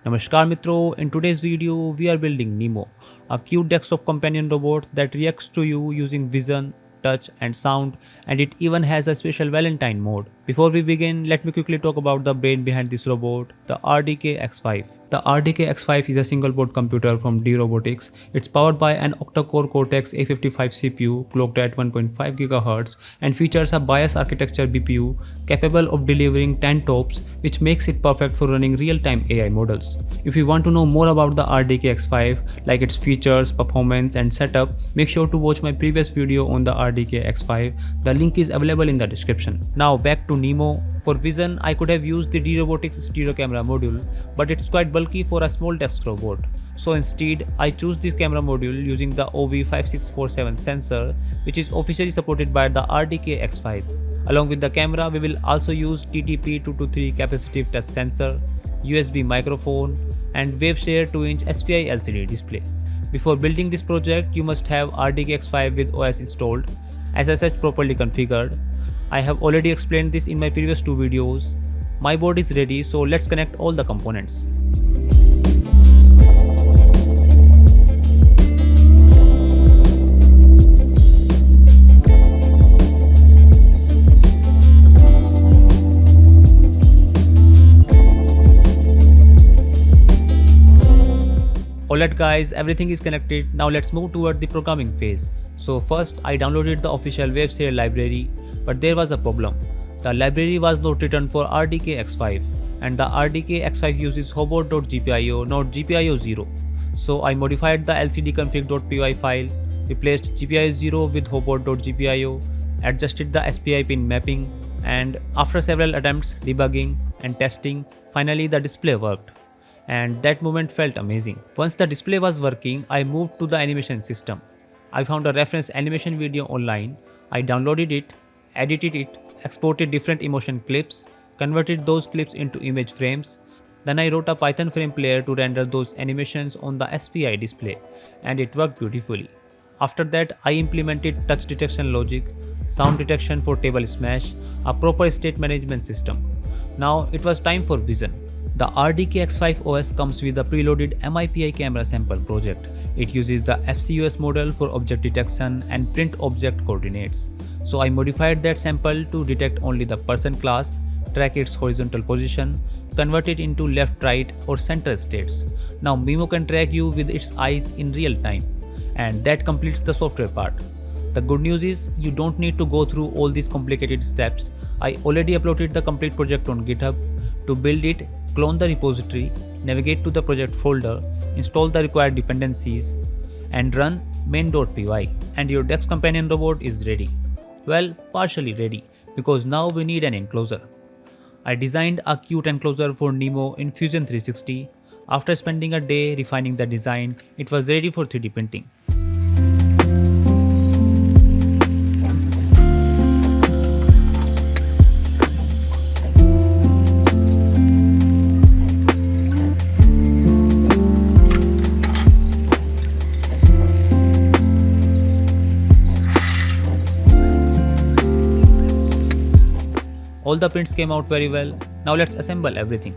Namaskar Mitro, in today's video we are building NIMO, a cute desktop companion robot that reacts to you using vision, touch and sound, and it even has a special Valentine mode. Before we begin, let me quickly talk about the brain behind this robot, the RDK-X5. The RDK-X5 is a single board computer from d-robotics. It's powered by an octa-core Cortex A55 CPU clocked at 1.5 GHz and features a BIOS architecture BPU capable of delivering 10 TOPS, which makes it perfect for running real-time AI models. If you want to know more about the RDK-X5, like its features, performance and setup, make sure to watch my previous video on the RDK-X5. The link is available in the description. Now back to NIMO. For vision, I could have used the d-robotics stereo camera module, but it's quite bulky for a small desk robot. So instead, I choose this camera module using the OV5647 sensor, which is officially supported by the RDK-X5. Along with the camera, we will also use TTP223 capacitive touch sensor, USB microphone, and Waveshare 2-inch SPI LCD display. Before building this project, you must have RDK-X5 with OS installed, SSH properly configured. I have already explained this in my previous two videos. My board is ready, so let's connect all the components. Alright guys, everything is connected. Now let's move toward the programming phase. So first I downloaded the official Waveshare library, but there was a problem. The library was not written for RDK-X5 and the RDK-X5 uses hobot.gpio, not gpio0. So I modified the lcdconfig.py file, replaced gpio0 with hobot.gpio, adjusted the SPI pin mapping, and after several attempts, debugging and testing, finally the display worked. And that moment felt amazing. Once the display was working, I moved to the animation system. I found a reference animation video online. I downloaded it, edited it, exported different emotion clips, converted those clips into image frames. Then I wrote a Python frame player to render those animations on the SPI display, and it worked beautifully. After that, I implemented touch detection logic, sound detection for table smash, a proper state management system. Now it was time for vision. The RDK-X5 OS comes with a preloaded MIPI camera sample project. It uses the FCOS model for object detection and print object coordinates. So I modified that sample to detect only the person class, track its horizontal position, convert it into left, right or center states. Now NIMO can track you with its eyes in real time, and that completes the software part. The good news is you don't need to go through all these complicated steps. I already uploaded the complete project on GitHub. To build it, clone the repository, navigate to the project folder, install the required dependencies, and run main.py, and your Dex companion robot is ready. Well, partially ready, because now we need an enclosure. I designed a cute enclosure for NIMO in Fusion 360. After spending a day refining the design, it was ready for 3D printing. All the prints came out very well. Now let's assemble everything.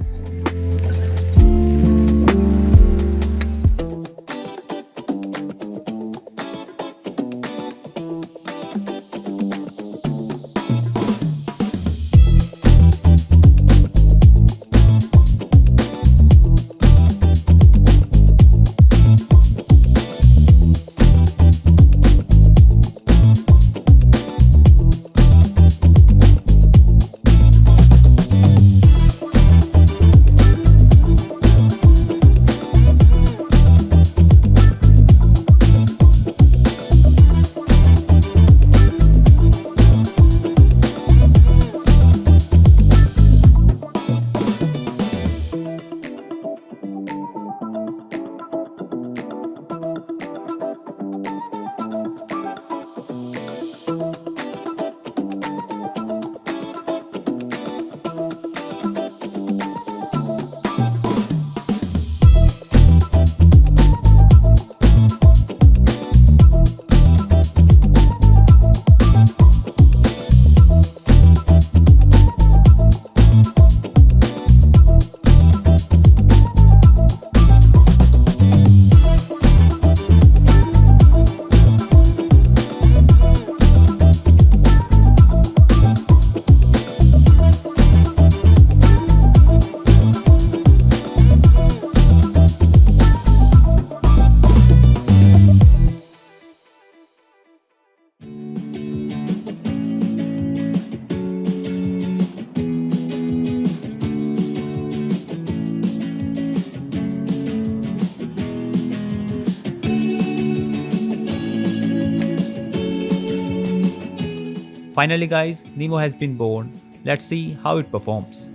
Finally guys, NIMO has been born. Let's see how it performs.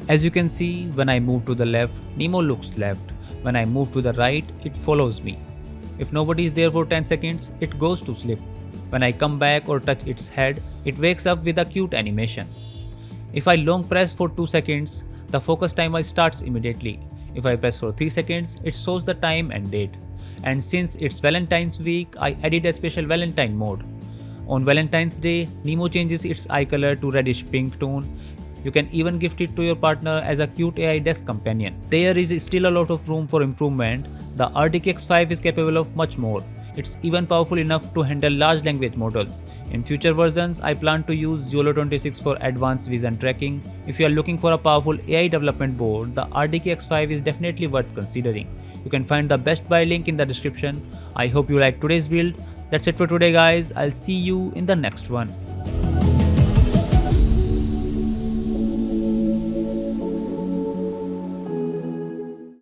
As you can see, when I move to the left, NIMO looks left. When I move to the right, it follows me. If nobody is there for 10 seconds, it goes to sleep. When I come back or touch its head, it wakes up with a cute animation. If I long press for 2 seconds, the focus timer starts immediately. If I press for 3 seconds, it shows the time and date. And since it's Valentine's week, I added a special Valentine mode. On Valentine's Day, NIMO changes its eye color to reddish pink tone. You can even gift it to your partner as a cute AI desk companion. There is still a lot of room for improvement. The RDK-X5 is capable of much more. It's even powerful enough to handle large language models. In future versions, I plan to use YOLO26 for advanced vision tracking. If you are looking for a powerful AI development board, the RDK-X5 is definitely worth considering. You can find the best buy link in the description. I hope you liked today's build. That's it for today guys. I'll see you in the next one.